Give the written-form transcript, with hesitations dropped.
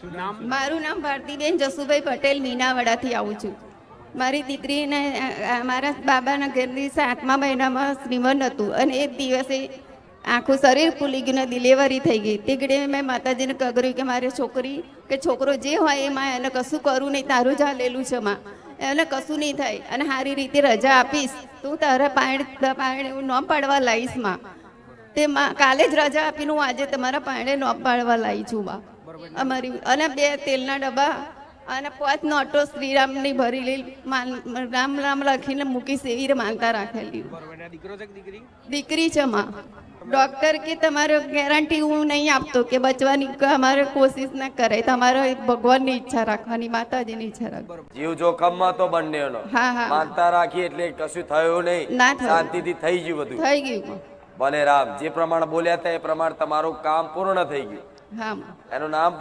મારું નામ ભારતીબેન જસુભાઈ પટેલ મીનાવાડાથી આવું છું. મારી દીકરીને મારા બાબાના ઘરની 7મા મહિનામાં શ્રીમંત હતું અને એક દિવસે આખું શરીર ફૂલી ગયું ને ડિલિવરી થઈ ગઈ. તે ઘડી મેં માતાજીને કગર્યું કે મારી છોકરી કે છોકરો જે હોય એમાં એને કશું કરું નહીં, તારું જ હાલેલું છે માં, એને કશું નહીં થાય અને સારી રીતે રજા આપીશ, તું તારા પાયણે હું ન પાડવા લાવીશ માં. તે કાલે જ રજા આપીને હું આજે તમારા પાયણે ન પાડવા લાવી છું માં અમારી. અને 2 તેલના ડબ્બા અને 5 નોટો શ્રીરામની ભરેલી રામ રામ લખીને મૂકીશ એવી માનતા રાખેલી. દીકરી છે માં. ડોક્ટર કે તમારે ગેરંટી હું નહીં આપતો કે બચવાની અમારે કોશિશ ના કરે, તમારે ભગવાનની ઈચ્છા રાખવાની, માતાજીની ઈચ્છા રાખવાની. જીવ જોખમમાં તો બંનેનો માનતા રાખી એટલે કશું થયું નહીં, શાંતિથી થઈ ગયું, બધું થઈ ગયું. ભલે રામ જે પ્રમાણે બોલ્યા હતા એ પ્રમાણે તમારું કામ પૂર્ણ થઈ ગયું. હા, એનું નામ